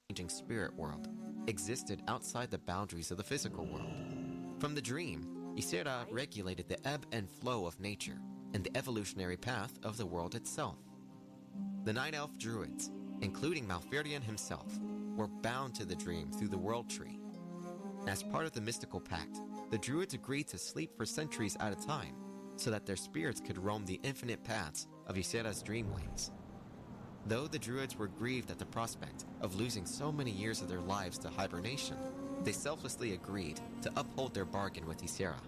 changing spirit world existed outside the boundaries of the physical world. From the dream, Ysera regulated the ebb and flow of nature and the evolutionary path of the world itself. The Night Elf Druids, including Malfurion himself, were bound to the dream through the World Tree. As part of the mystical pact, the Druids agreed to sleep for centuries at a time so that their spirits could roam the infinite paths of Ysera's dreamways. Though the Druids were grieved at the prospect of losing so many years of their lives to hibernation, they selflessly agreed to uphold their bargain with Ysera.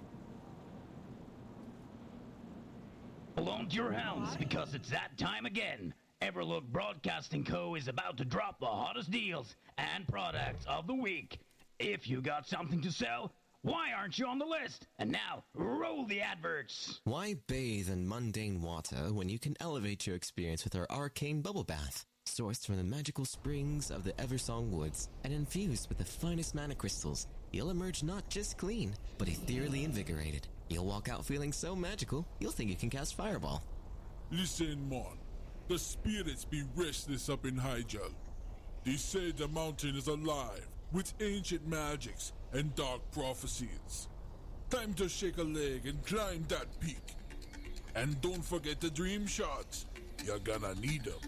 Hold to your hounds, because it's that time again. Everlook Broadcasting Co. is about to drop the hottest deals and products of the week. If you got something to sell, why aren't you on the list? And now, roll the adverts! Why bathe in mundane water when you can elevate your experience with our arcane bubble bath? Sourced from the magical springs of the Eversong Woods and infused with the finest mana crystals, you'll emerge not just clean, but ethereally invigorated. You'll walk out feeling so magical, you'll think you can cast Fireball. Listen, man. The spirits be restless up in Hyjal. They say the mountain is alive with ancient magics and dark prophecies. Time to shake a leg and climb that peak. And don't forget the dream shots. You're gonna need them.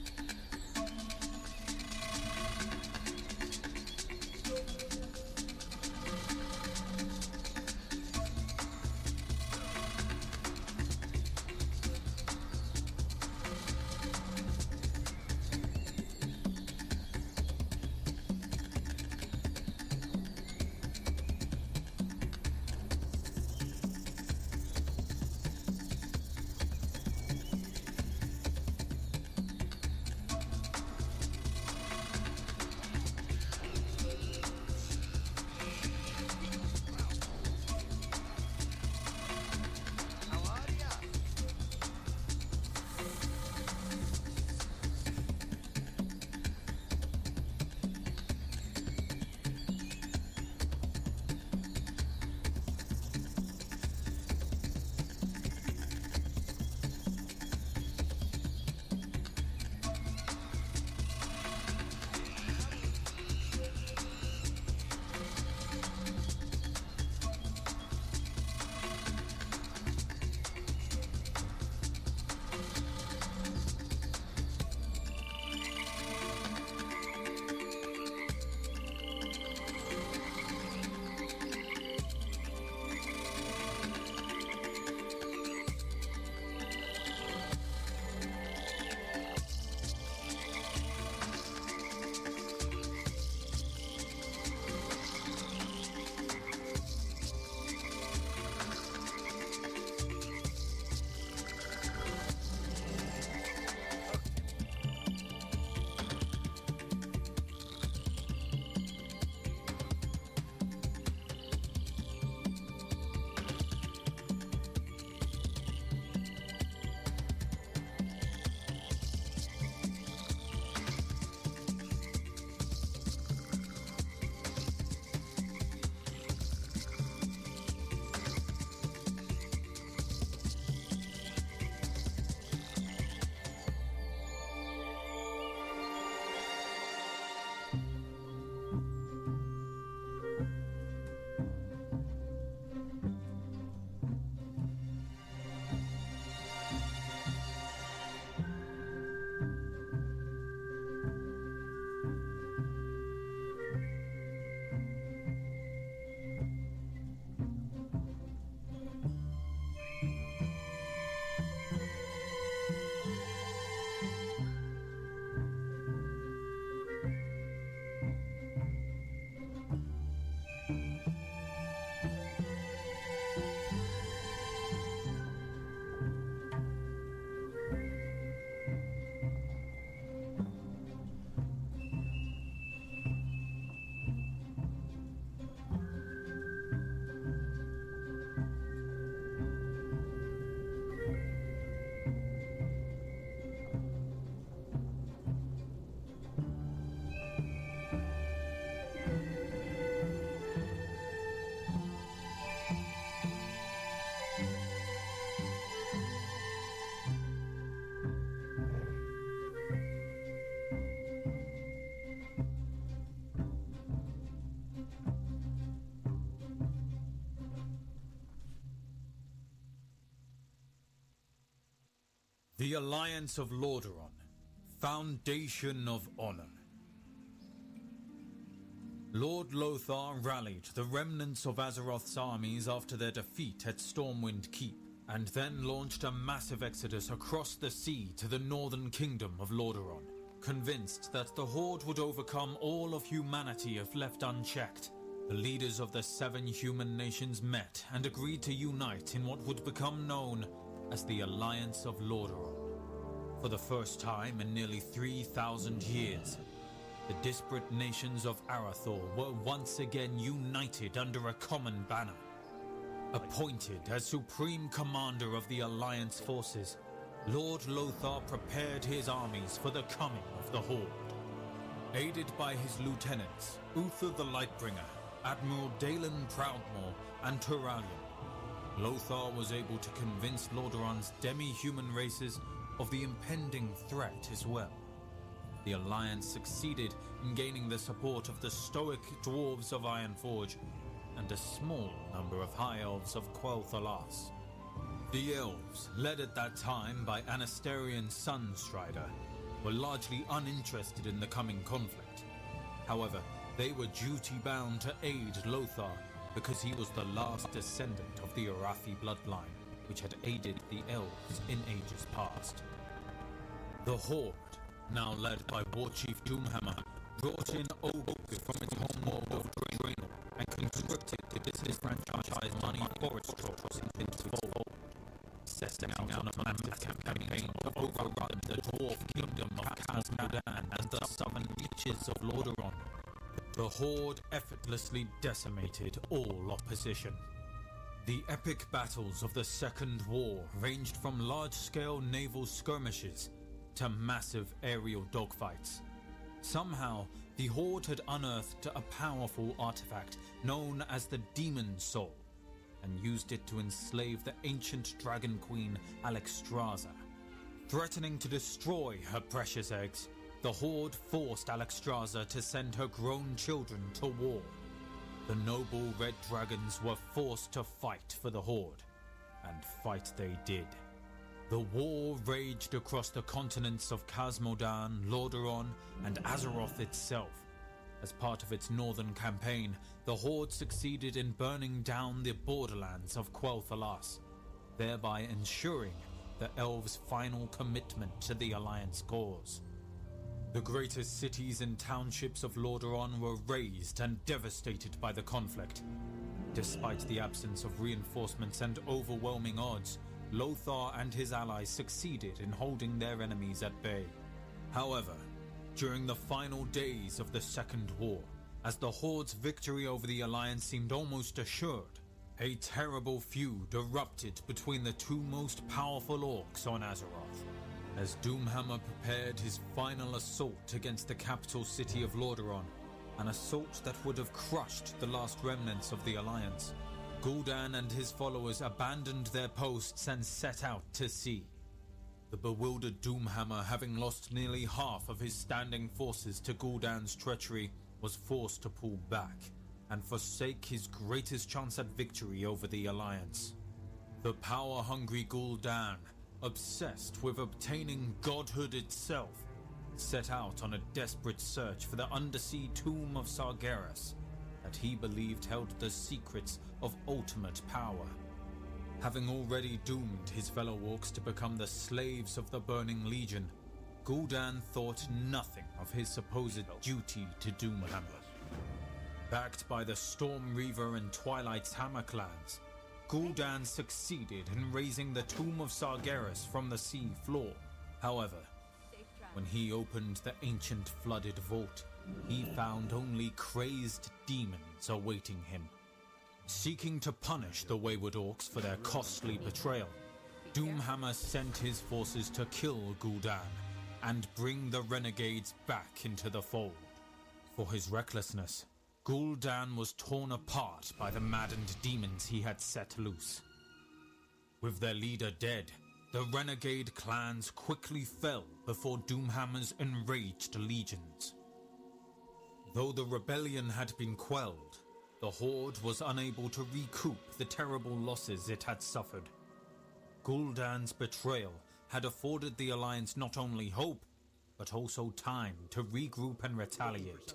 The Alliance of Lordaeron, Foundation of Honor. Lord Lothar rallied the remnants of Azeroth's armies after their defeat at Stormwind Keep, and then launched a massive exodus across the sea to the northern kingdom of Lordaeron, convinced that the Horde would overcome all of humanity if left unchecked. The leaders of the 7 human nations met and agreed to unite in what would become known as the Alliance of Lordaeron. For the first time in nearly 3,000 years, the disparate nations of Arathor were once again united under a common banner. Appointed as supreme commander of the Alliance forces, Lord Lothar prepared his armies for the coming of the Horde. Aided by his lieutenants, Uther the Lightbringer, Admiral Dalen Proudmoore, and Turalyon, Lothar was able to convince Lordaeron's demi-human races of the impending threat as well. The Alliance succeeded in gaining the support of the stoic dwarves of Ironforge and a small number of High Elves of Quel'Thalas. The Elves, led at that time by Anasterian Sunstrider, were largely uninterested in the coming conflict. However, they were duty-bound to aid Lothar because he was the last descendant of the Arathi bloodline, which had aided the Elves in ages past. The Horde, now led by Warchief Doomhammer, brought in ogres from its homeworld of Draenor and conscripted the disenfranchised money forest trolls into its fold, setting out on a massive campaign to overrun the dwarf kingdom of Khazad-dûm and the southern reaches of Lordaeron. The Horde effortlessly decimated all opposition. The epic battles of the Second War ranged from large-scale naval skirmishes to massive aerial dogfights. Somehow, the Horde had unearthed a powerful artifact known as the Demon Soul, and used it to enslave the ancient dragon queen Alexstrasza. Threatening to destroy her precious eggs, the Horde forced Alexstrasza to send her grown children to war. The noble red dragons were forced to fight for the Horde, and fight they did. The war raged across the continents of Khazad-dûm, Lordaeron, and Azeroth itself. As part of its northern campaign, the Horde succeeded in burning down the borderlands of Quel'Thalas, thereby ensuring the Elves' final commitment to the Alliance cause. The greatest cities and townships of Lordaeron were razed and devastated by the conflict. Despite the absence of reinforcements and overwhelming odds, Lothar and his allies succeeded in holding their enemies at bay. However, during the final days of the Second War, as the Horde's victory over the Alliance seemed almost assured, a terrible feud erupted between the two most powerful orcs on Azeroth. As Doomhammer prepared his final assault against the capital city of Lordaeron, an assault that would have crushed the last remnants of the Alliance, Gul'dan and his followers abandoned their posts and set out to sea. The bewildered Doomhammer, having lost nearly half of his standing forces to Gul'dan's treachery, was forced to pull back and forsake his greatest chance at victory over the Alliance. The power-hungry Gul'dan, obsessed with obtaining godhood itself, set out on a desperate search for the undersea tomb of Sargeras that he believed held the secrets of ultimate power. Having already doomed his fellow orcs to become the slaves of the Burning Legion, Gul'dan thought nothing of his supposed duty to Doomhammer. Backed by the Storm Reaver and Twilight's Hammer clans, Gul'dan succeeded in raising the tomb of Sargeras from the sea floor. However, when he opened the ancient flooded vault, he found only crazed demons awaiting him. Seeking to punish the wayward orcs for their costly betrayal, Doomhammer sent his forces to kill Gul'dan and bring the renegades back into the fold. For his recklessness, Gul'dan was torn apart by the maddened demons he had set loose. With their leader dead, the renegade clans quickly fell before Doomhammer's enraged legions. Though the rebellion had been quelled, the Horde was unable to recoup the terrible losses it had suffered. Gul'dan's betrayal had afforded the Alliance not only hope, but also time to regroup and retaliate.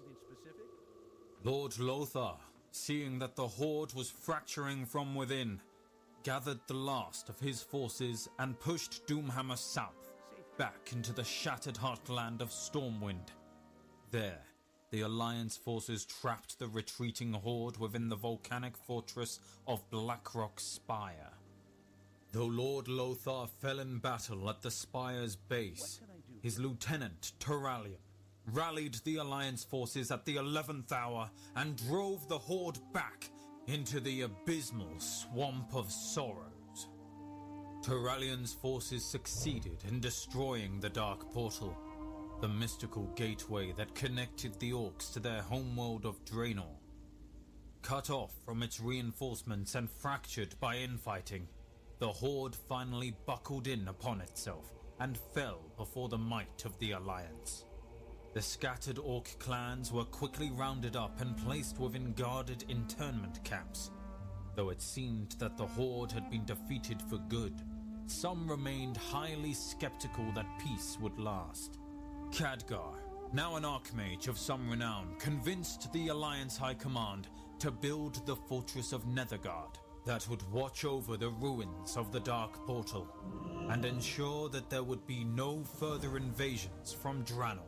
Lord Lothar, seeing that the Horde was fracturing from within, gathered the last of his forces and pushed Doomhammer south, back into the shattered heartland of Stormwind. There, the Alliance forces trapped the retreating Horde within the volcanic fortress of Blackrock Spire. Though Lord Lothar fell in battle at the Spire's base, his lieutenant, Turalion, rallied the Alliance forces at the 11th hour and drove the Horde back into the abysmal Swamp of Sorrows. Turalion's forces succeeded in destroying the Dark Portal, the mystical gateway that connected the Orcs to their homeworld of Draenor. Cut off from its reinforcements and fractured by infighting, the Horde finally buckled in upon itself and fell before the might of the Alliance. The scattered Orc clans were quickly rounded up and placed within guarded internment camps. Though it seemed that the Horde had been defeated for good, some remained highly skeptical that peace would last. Khadgar, now an Archmage of some renown, convinced the Alliance High Command to build the Fortress of Nethergard that would watch over the ruins of the Dark Portal and ensure that there would be no further invasions from Draenor.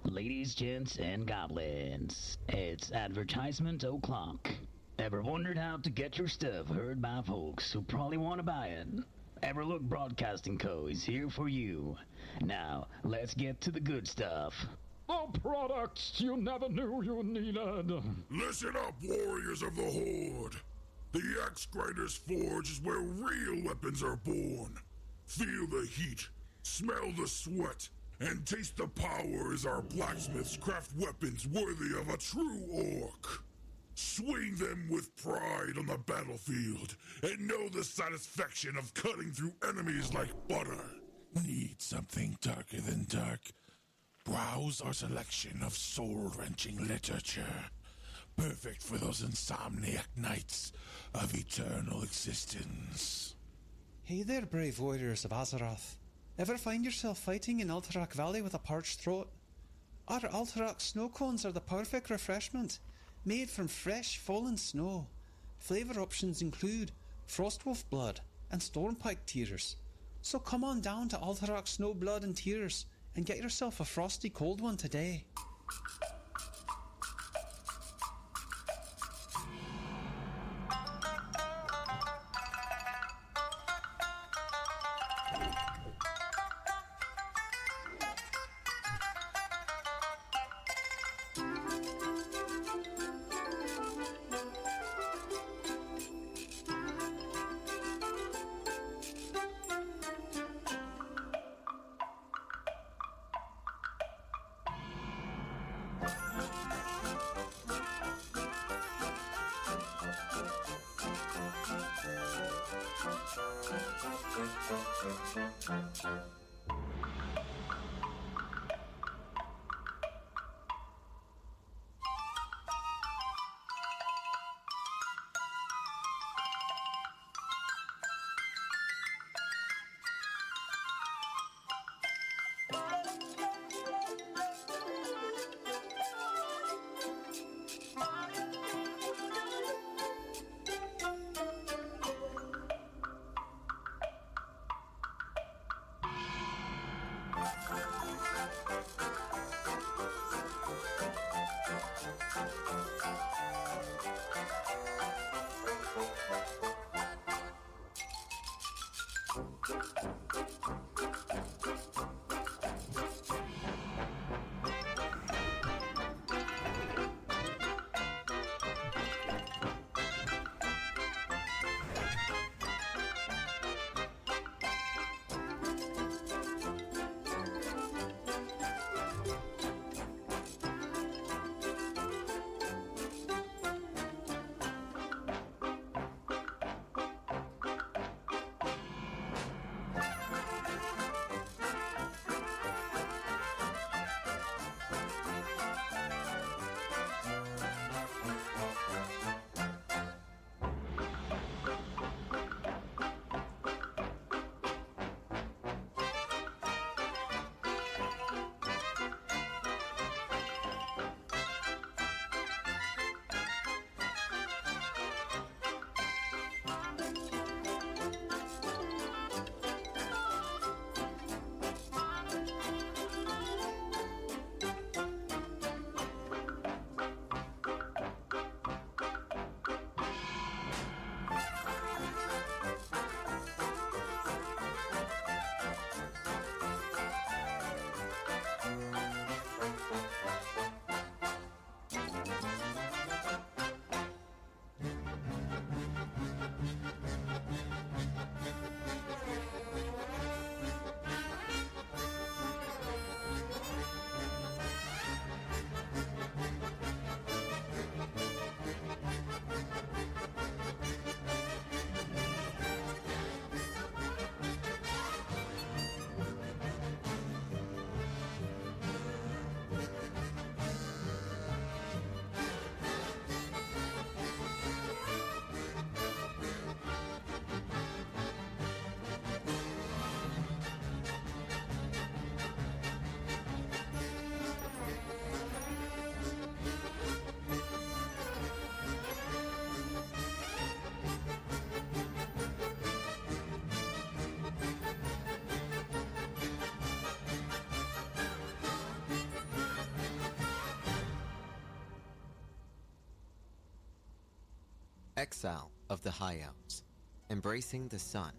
Ladies, gents, and goblins, it's advertisement o'clock. Ever wondered how to get your stuff heard by folks who probably want to buy it? Everlook Broadcasting Co. is here for you. Now, let's get to the good stuff. The products you never knew you needed. Listen up, warriors of the Horde. The Axe Grinder's Forge is where real weapons are born. Feel the heat, smell the sweat, and taste the power as our blacksmiths craft weapons worthy of a true orc. Swing them with pride on the battlefield, and know the satisfaction of cutting through enemies like butter. Need something darker than dark? Browse our selection of soul-wrenching literature. Perfect for those insomniac nights of eternal existence. Hey there, brave warriors of Azeroth. Ever find yourself fighting in Alterac Valley with a parched throat? Our Alterac snow cones are the perfect refreshment, made from fresh fallen snow. Flavour options include Frostwolf Blood and Stormpike Tears. So come on down to Alterac Snow Blood and Tears and get yourself a frosty cold one today. Exile of the High Elves, embracing the sun.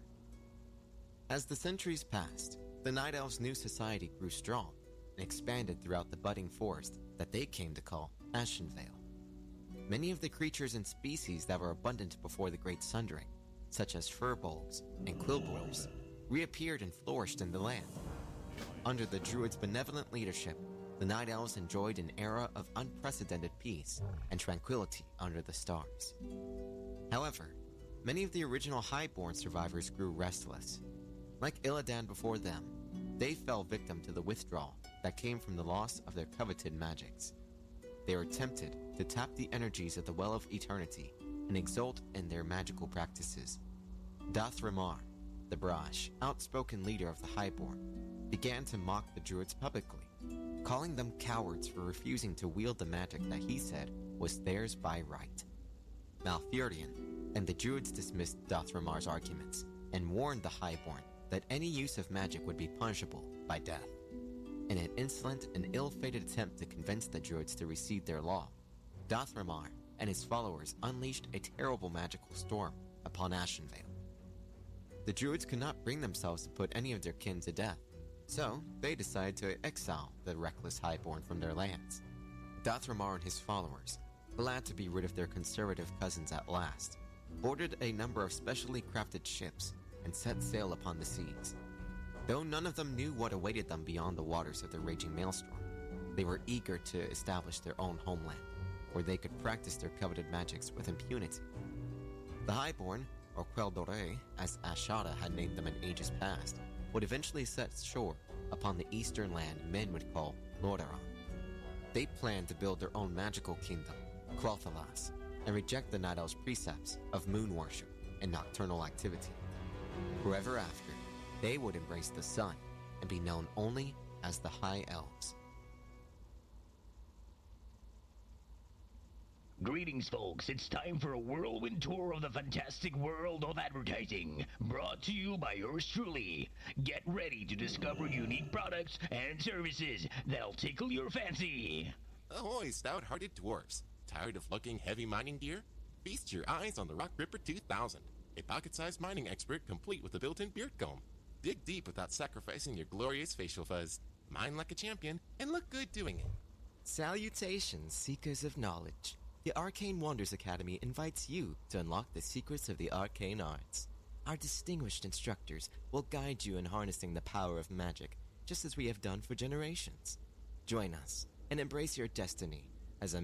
As the centuries passed, the Night Elves' new society grew strong and expanded throughout the budding forest that they came to call Ashenvale. Many of the creatures and species that were abundant before the Great Sundering, such as furbolgs and quillboars, reappeared and flourished in the land. Under the Druids' benevolent leadership, the Night Elves enjoyed an era of unprecedented peace and tranquility under the stars. However, many of the original Highborn survivors grew restless. Like Illidan before them, they fell victim to the withdrawal that came from the loss of their coveted magics. They were tempted to tap the energies of the Well of Eternity and exult in their magical practices. Dathramar, the brash, outspoken leader of the Highborn, began to mock the Druids publicly, calling them cowards for refusing to wield the magic that he said was theirs by right. Malfurion and the Druids dismissed Dathramar's arguments and warned the Highborn that any use of magic would be punishable by death. In an insolent and ill-fated attempt to convince the Druids to recede their law, Dathramar and his followers unleashed a terrible magical storm upon Ashenvale. The Druids could not bring themselves to put any of their kin to death, so they decided to exile the reckless Highborn from their lands. Dathramar and his followers, glad to be rid of their conservative cousins at last, boarded a number of specially crafted ships and set sail upon the seas. Though none of them knew what awaited them beyond the waters of the raging maelstrom, they were eager to establish their own homeland, where they could practice their coveted magics with impunity. The Highborn, or Queldore, as Ashada had named them in ages past, would eventually set shore upon the eastern land men would call Lordaeron. They planned to build their own magical kingdom, Quel'Thalas, and reject the Night Elves' precepts of moon worship and nocturnal activity. Forever after, they would embrace the sun and be known only as the High Elves. Greetings, folks. It's time for a whirlwind tour of the fantastic world of advertising, brought to you by yours truly. Get ready to discover unique products and services that'll tickle your fancy. Ahoy, stout-hearted dwarves. Tired of looking heavy mining gear? Feast your eyes on the Rock Ripper 2000, a pocket-sized mining expert complete with a built-in beard comb. Dig deep without sacrificing your glorious facial fuzz. Mine like a champion and look good doing it. Salutations, seekers of knowledge. The Arcane Wonders Academy invites you to unlock the secrets of the arcane arts. Our distinguished instructors will guide you in harnessing the power of magic, just as we have done for generations. Join us and embrace your destiny as a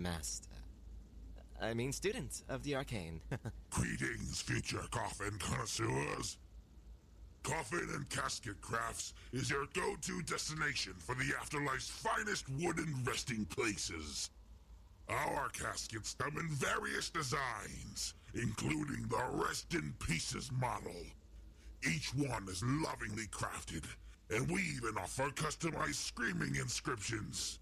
student of the arcane. Greetings, future coffin connoisseurs. Coffin and Casket Crafts is your go-to destination for the afterlife's finest wooden resting places. Our caskets come in various designs, including the Rest in Pieces model. Each one is lovingly crafted, and we even offer customized screaming inscriptions.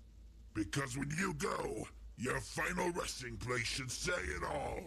Because when you go, your final resting place should say it all.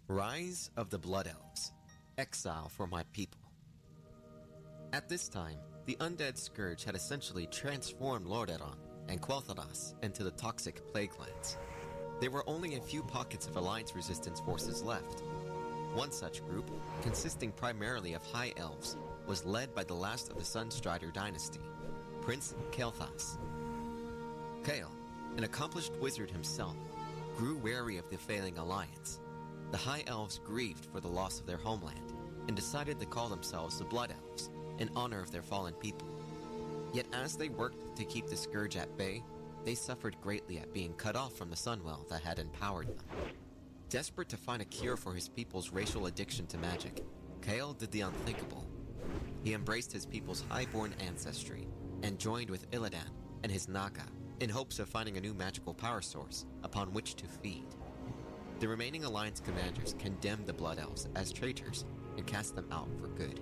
Rise of the Blood Elves. Exile for my people. At this time, the undead scourge had essentially transformed Lordaeron and Quel'Thalas into the toxic Plague Lands. There were only a few pockets of Alliance resistance forces left. One such group, consisting primarily of High Elves, was led by the last of the Sunstrider dynasty, Prince Kael'thas. Kael, an accomplished wizard himself, grew wary of the failing alliance. The High Elves grieved for the loss of their homeland and decided to call themselves the Blood Elves in honor of their fallen people. Yet as they worked to keep the scourge at bay, they suffered greatly at being cut off from the Sunwell that had empowered them. Desperate to find a cure for his people's racial addiction to magic, Kael did the unthinkable. He embraced his people's highborn ancestry and joined with Illidan and his Naga in hopes of finding a new magical power source upon which to feed. The remaining Alliance commanders condemned the Blood Elves as traitors and cast them out for good.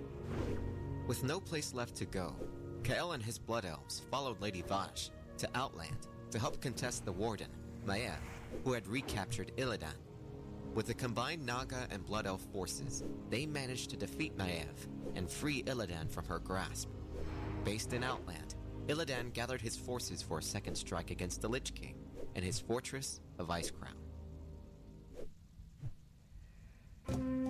With no place left to go, Kael and his Blood Elves followed Lady Vashj to Outland to help contest the Warden, Maiev, who had recaptured Illidan. With the combined Naga and Blood Elf forces, they managed to defeat Maiev and free Illidan from her grasp. Based in Outland, Illidan gathered his forces for a second strike against the Lich King and his fortress of Icecrown. Thank you.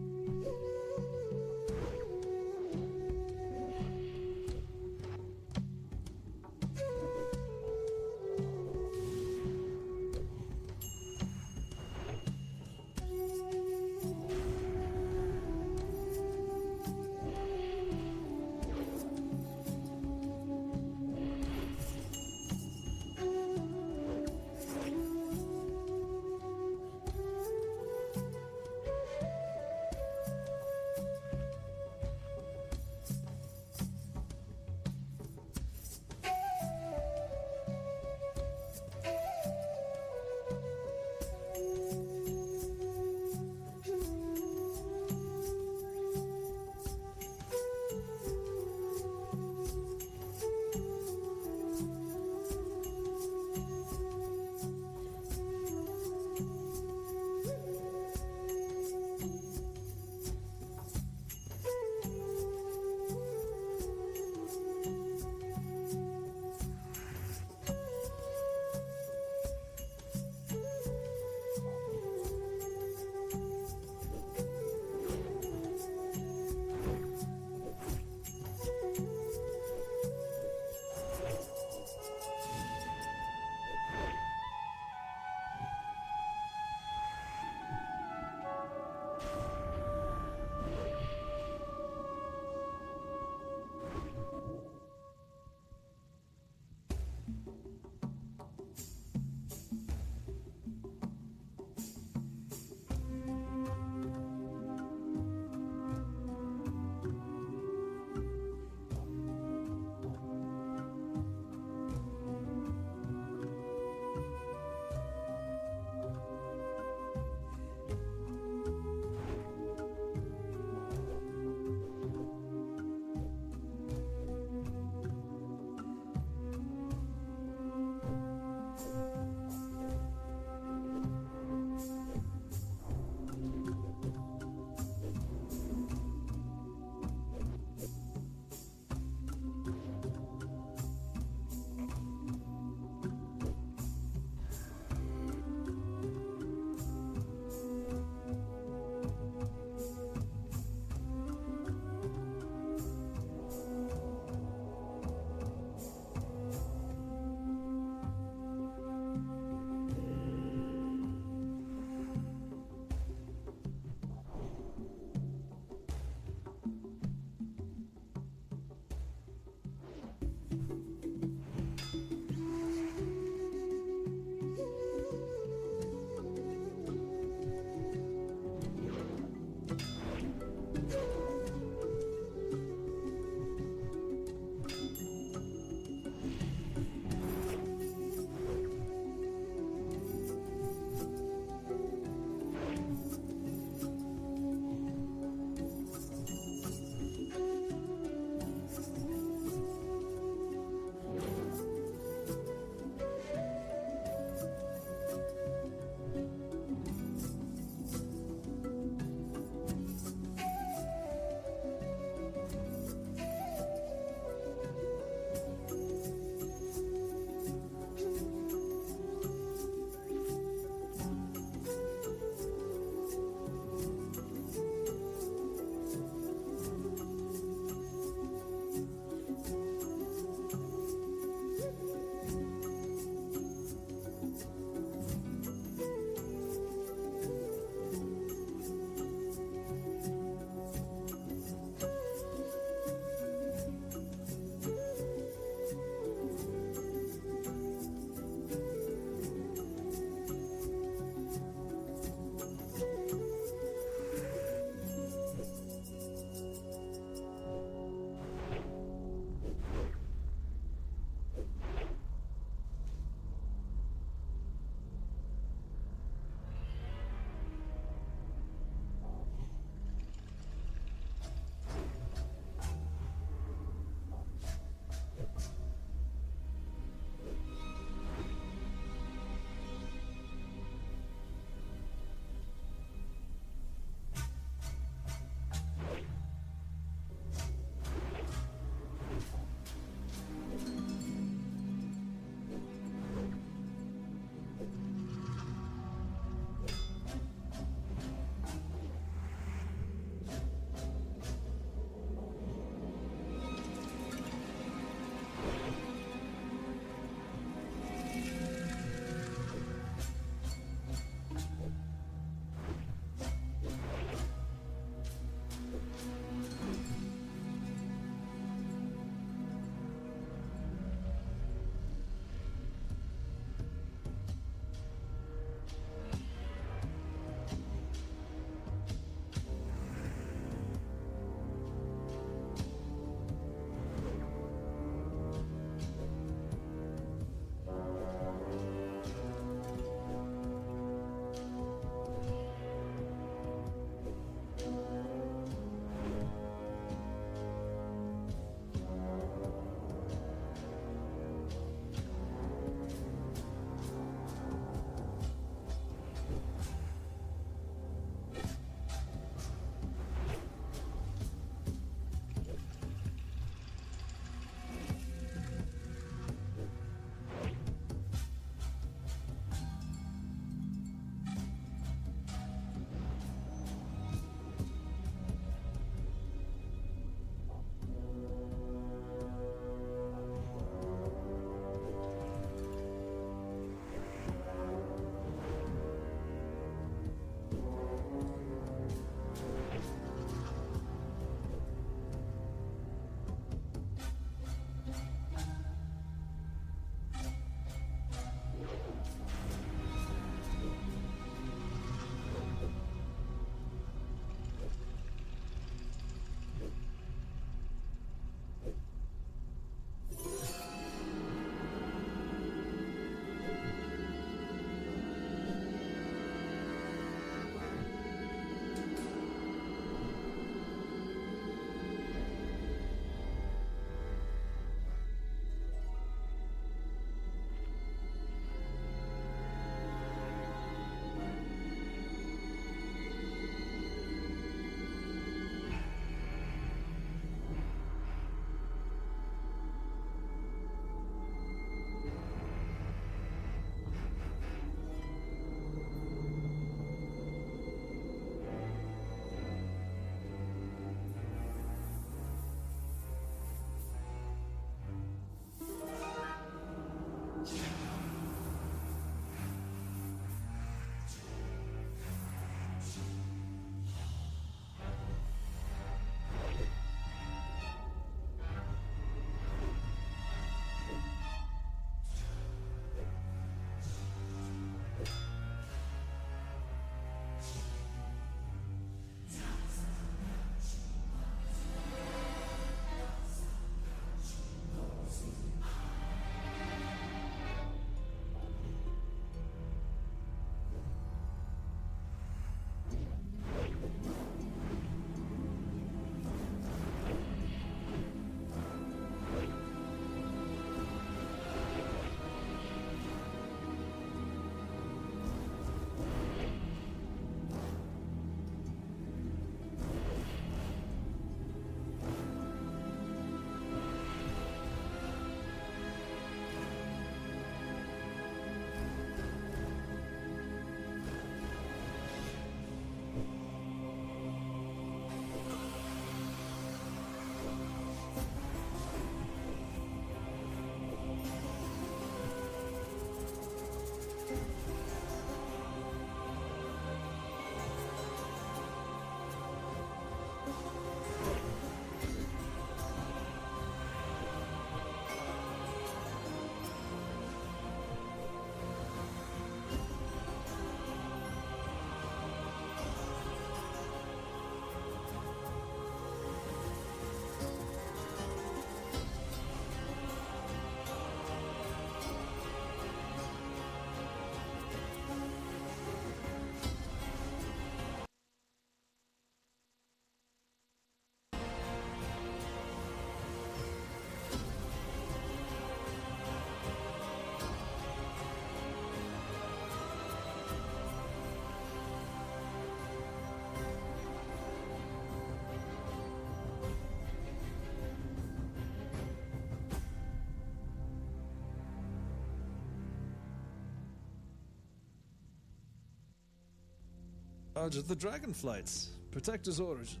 charge of the Dragonflights, Protector's origin.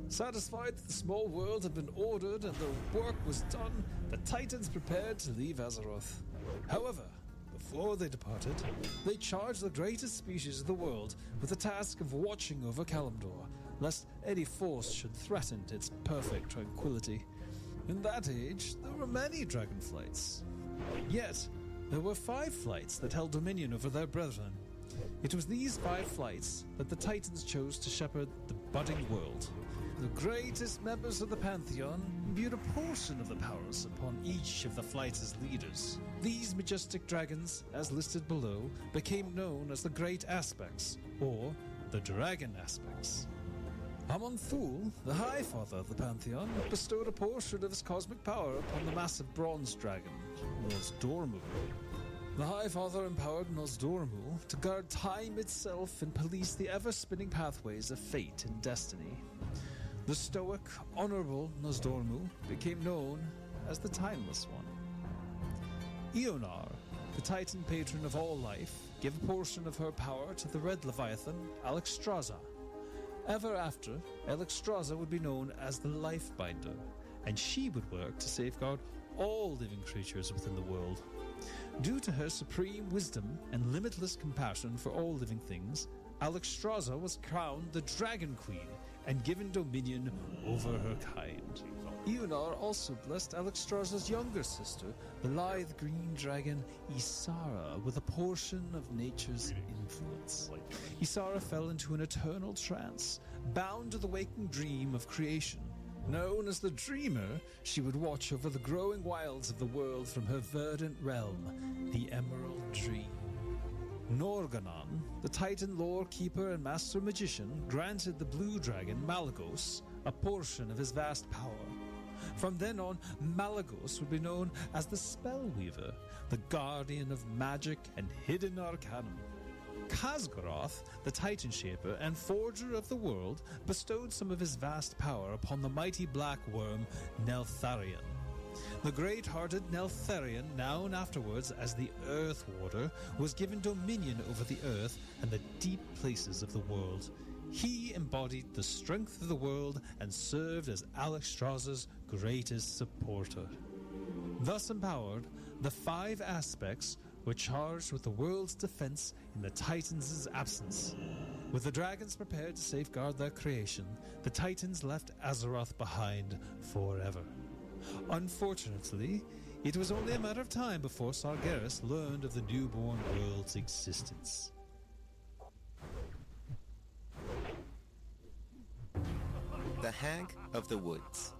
Satisfied that the small world had been ordered and the work was done, the Titans prepared to leave Azeroth. However, before they departed, they charged the greatest species of the world with the task of watching over Kalimdor, lest any force should threaten its perfect tranquility. In that age, there were many Dragonflights. Yet, there were 5 flights that held dominion over their brethren. It was these 5 flights that the Titans chose to shepherd the budding world. The greatest members of the Pantheon imbued a portion of the powers upon each of the flights' leaders. These majestic dragons, as listed below, became known as the Great Aspects, or the Dragon Aspects. Amon'Thul, the High Father of the Pantheon, bestowed a portion of his cosmic power upon the massive bronze dragon, Nosdormu. The High Father empowered Nosdormu to guard time itself and police the ever-spinning pathways of fate and destiny. The stoic, honorable Nosdormu became known as the Timeless One. Ionar, the Titan patron of all life, gave a portion of her power to the Red Leviathan, Alexstrasza. Ever after, Alexstrasza would be known as the Lifebinder, and she would work to safeguard all living creatures within the world. Due to her supreme wisdom and limitless compassion for all living things, Alexstrasza was crowned the Dragon Queen and given dominion over her kind. Ionar also blessed Alexstrasza's younger sister, the lithe green dragon Ysara, with a portion of nature's influence. Ysara fell into an eternal trance, bound to the waking dream of creation. Known as the Dreamer, she would watch over the growing wilds of the world from her verdant realm, the Emerald Dream. Norganon, the Titan lore keeper and master magician, granted the blue dragon Malagos a portion of his vast power. From then on, Malagos would be known as the Spellweaver, the guardian of magic and hidden arcanum. Khazgoroth, the Titan Shaper and Forger of the World, bestowed some of his vast power upon the mighty black worm Neltharion. The great-hearted Neltharion, known afterwards as the Earth Warder, was given dominion over the earth and the deep places of the world. He embodied the strength of the world and served as Alexstrasza's greatest supporter. Thus empowered, the 5 aspects were charged with the world's defense in the Titans' absence. With the dragons prepared to safeguard their creation, the Titans left Azeroth behind forever. Unfortunately, it was only a matter of time before Sargeras learned of the newborn world's existence. The Hag of the Woods.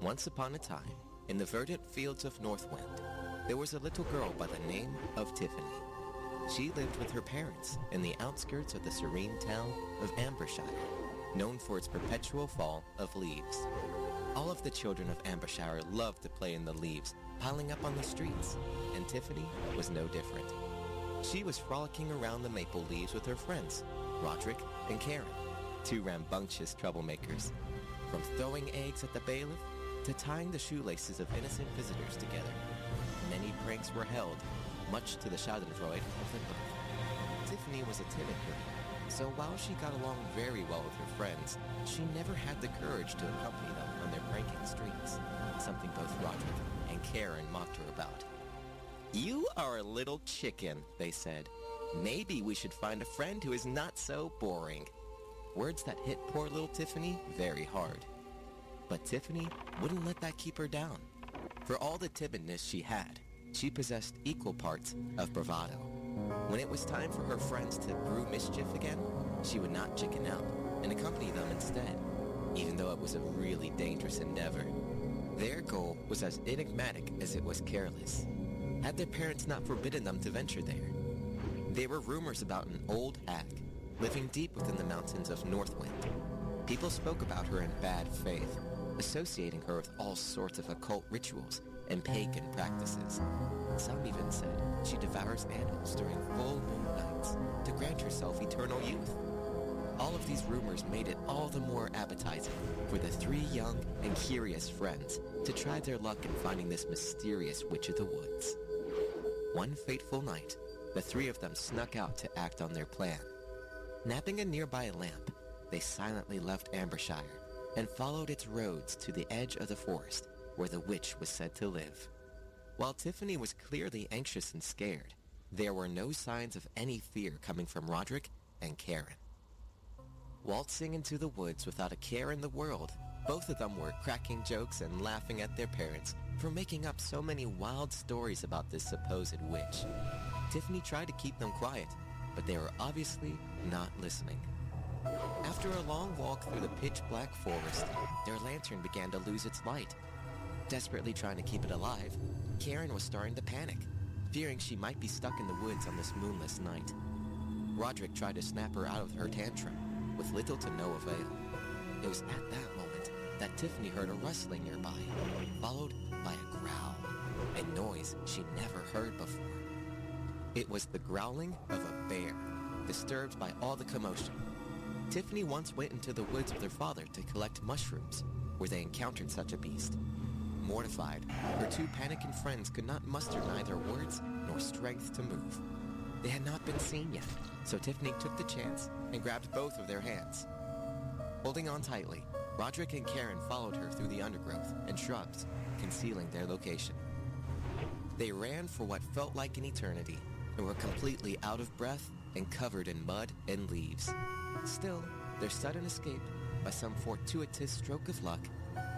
Once upon a time, in the verdant fields of Northwind, there was a little girl by the name of Tiffany. She lived with her parents in the outskirts of the serene town of Ambershire, known for its perpetual fall of leaves. All of the children of Ambershire loved to play in the leaves, piling up on the streets, and Tiffany was no different. She was frolicking around the maple leaves with her friends, Roderick and Karen, 2 rambunctious troublemakers. From throwing eggs at the bailiff to tying the shoelaces of innocent visitors together, many pranks were held, much to the schadenfreude of them both. Tiffany was a timid girl, so while she got along very well with her friends, she never had the courage to accompany them on their pranking streaks, something both Roderick and Karen mocked her about. "You are a little chicken," they said. "Maybe we should find a friend who is not so boring." Words that hit poor little Tiffany very hard. But Tiffany wouldn't let that keep her down. For all the timidness she had, she possessed equal parts of bravado. When it was time for her friends to brew mischief again, she would not chicken out and accompany them instead, even though it was a really dangerous endeavor. Their goal was as enigmatic as it was careless. Had their parents not forbidden them to venture there? There were rumors about an old hag living deep within the mountains of Northwind. People spoke about her in bad faith, associating her with all sorts of occult rituals and pagan practices. Some even said she devours animals during full moon nights to grant herself eternal youth. All of these rumors made it all the more appetizing for the 3 young and curious friends to try their luck in finding this mysterious witch of the woods. One fateful night, the 3 of them snuck out to act on their plan. Napping a nearby lamp, they silently left Ambershire and followed its roads to the edge of the forest where the witch was said to live. While Tiffany was clearly anxious and scared, there were no signs of any fear coming from Roderick and Karen. Waltzing into the woods without a care in the world, both of them were cracking jokes and laughing at their parents for making up so many wild stories about this supposed witch. Tiffany tried to keep them quiet, but they were obviously not listening. After a long walk through the pitch-black forest, their lantern began to lose its light. Desperately trying to keep it alive, Karen was starting to panic, fearing she might be stuck in the woods on this moonless night. Roderick tried to snap her out of her tantrum, with little to no avail. It was at that moment that Tiffany heard a rustling nearby, followed by a growl, a noise she never heard before. It was the growling of a bear, disturbed by all the commotion. Tiffany once went into the woods with her father to collect mushrooms, where they encountered such a beast. Mortified, her two panicking friends could not muster neither words nor strength to move. They had not been seen yet, so Tiffany took the chance and grabbed both of their hands. Holding on tightly, Roderick and Karen followed her through the undergrowth and shrubs, concealing their location. They ran for what felt like an eternity and were completely out of breath and covered in mud and leaves. Still, their sudden escape, by some fortuitous stroke of luck,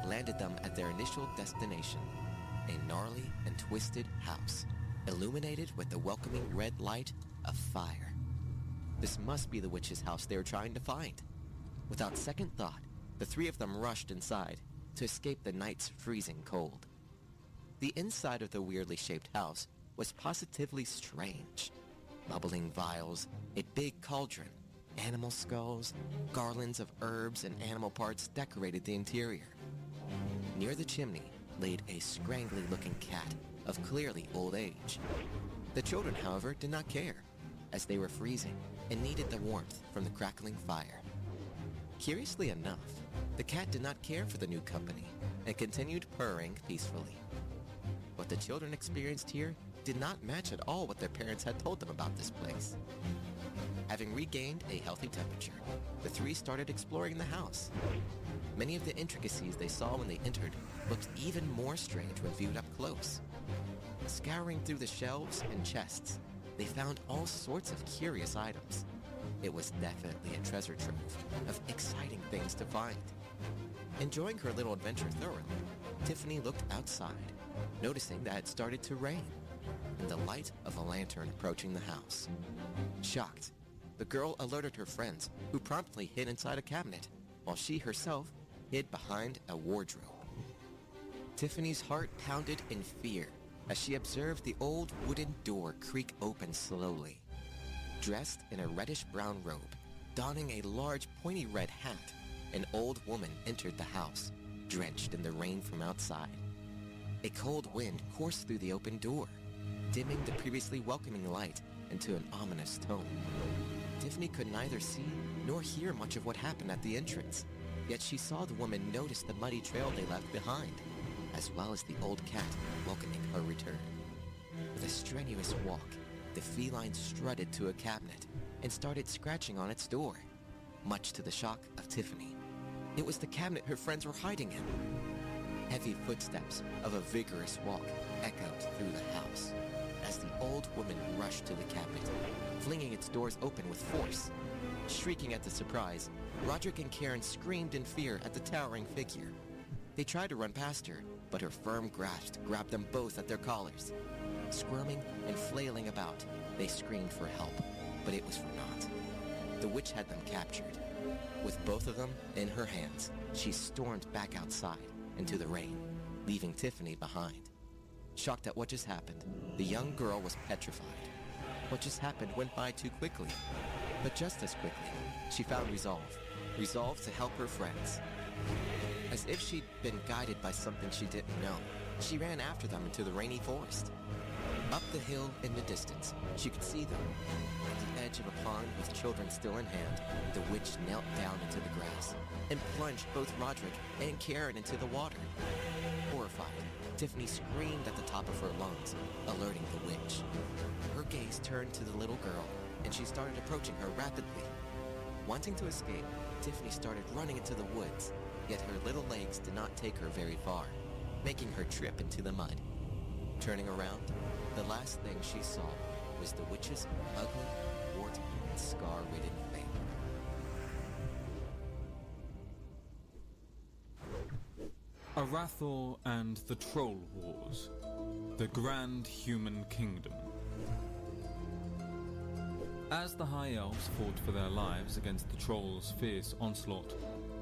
landed them at their initial destination, a gnarly and twisted house, illuminated with the welcoming red light of fire. This must be the witch's house they were trying to find. Without second thought, the three of them rushed inside to escape the night's freezing cold. The inside of the weirdly shaped house was positively strange. Bubbling vials, a big cauldron, animal skulls, garlands of herbs and animal parts decorated the interior. Near the chimney laid a scraggly-looking cat of clearly old age. The children, however, did not care, as they were freezing and needed the warmth from the crackling fire. Curiously enough, the cat did not care for the new company and continued purring peacefully. What the children experienced here did not match at all what their parents had told them about this place. Having regained a healthy temperature, the three started exploring the house. Many of the intricacies they saw when they entered looked even more strange when viewed up close. Scouring through the shelves and chests, they found all sorts of curious items. It was definitely a treasure trove of exciting things to find. Enjoying her little adventure thoroughly, Tiffany looked outside, noticing that it started to rain, and the light of a lantern approaching the house. Shocked, the girl alerted her friends, who promptly hid inside a cabinet, while she herself hid behind a wardrobe. Tiffany's heart pounded in fear as she observed the old wooden door creak open slowly. Dressed in a reddish-brown robe, donning a large pointy red hat, an old woman entered the house, drenched in the rain from outside. A cold wind coursed through the open door, dimming the previously welcoming light into an ominous tone. Tiffany could neither see nor hear much of what happened at the entrance, yet she saw the woman notice the muddy trail they left behind, as well as the old cat welcoming her return. With a strenuous walk, the feline strutted to a cabinet and started scratching on its door, much to the shock of Tiffany. It was the cabinet her friends were hiding in. Heavy footsteps of a vigorous walk echoed through the house as the old woman rushed to the cabinet, flinging its doors open with force. Shrieking at the surprise, Roderick and Karen screamed in fear at the towering figure. They tried to run past her, but her firm grasp grabbed them both at their collars. Squirming and flailing about, they screamed for help, but it was for naught. The witch had them captured. With both of them in her hands, she stormed back outside into the rain, leaving Tiffany behind. Shocked at what just happened, the young girl was petrified. What just happened went by too quickly, but just as quickly, she found resolve to help her friends. As if she'd been guided by something she didn't know, she ran after them into the rainy forest. Up the hill in the distance, she could see them. At the edge of a pond with children still in hand, the witch knelt down into the grass and plunged both Roderick and Karen into the water. Horrified, Tiffany screamed at the top of her lungs, alerting the witch. Her gaze turned to the little girl, and she started approaching her rapidly. Wanting to escape, Tiffany started running into the woods, yet her little legs did not take her very far, making her trip into the mud. Turning around, the last thing she saw was the witch's ugly, wart and scar-ridden face. Arathor and the Troll Wars. The Grand Human Kingdom. As the High Elves fought for their lives against the Trolls' fierce onslaught,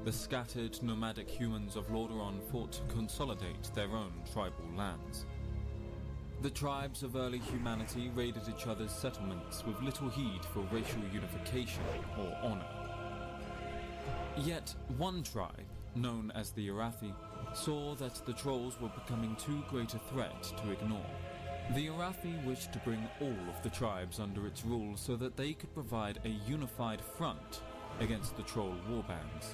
the scattered nomadic humans of Lordaeron fought to consolidate their own tribal lands. The tribes of early humanity raided each other's settlements with little heed for racial unification or honor. Yet one tribe, known as the Arathi, saw that the Trolls were becoming too great a threat to ignore. The Arathi wished to bring all of the tribes under its rule so that they could provide a unified front against the Troll warbands.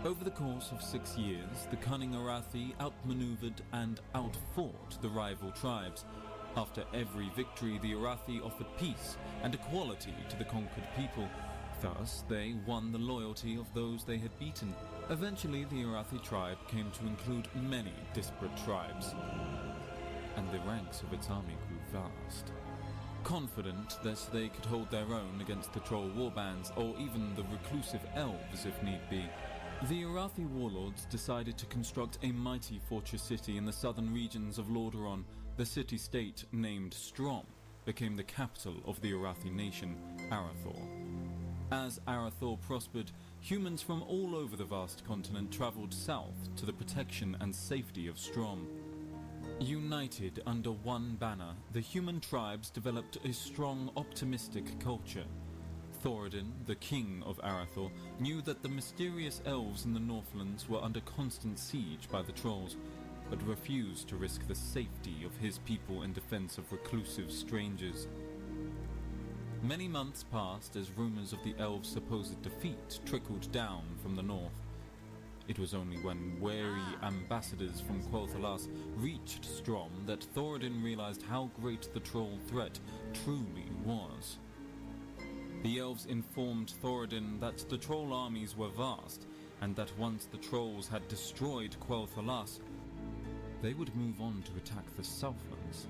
Over the course of 6 years, the cunning Arathi outmaneuvered and outfought the rival tribes. After every victory, the Arathi offered peace and equality to the conquered people. Thus, they won the loyalty of those they had beaten. Eventually, the Arathi tribe came to include many disparate tribes, and the ranks of its army grew vast. Confident that they could hold their own against the troll warbands, or even the reclusive elves if need be, the Arathi warlords decided to construct a mighty fortress city in the southern regions of Lordaeron. The city-state, named Strom, became the capital of the Arathi nation, Arathor. As Arathor prospered, humans from all over the vast continent traveled south to the protection and safety of Strom. United under one banner, the human tribes developed a strong, optimistic culture. Thoradin, the king of Arathor, knew that the mysterious elves in the Northlands were under constant siege by the trolls, but refused to risk the safety of his people in defense of reclusive strangers. Many months passed as rumors of the elves' supposed defeat trickled down from the north. It was only when wary ambassadors from Quel'Thalas reached Strom that Thoradin realized how great the troll threat truly was. The elves informed Thoradin that the troll armies were vast, and that once the trolls had destroyed Quel'Thalas, they would move on to attack the Southlands.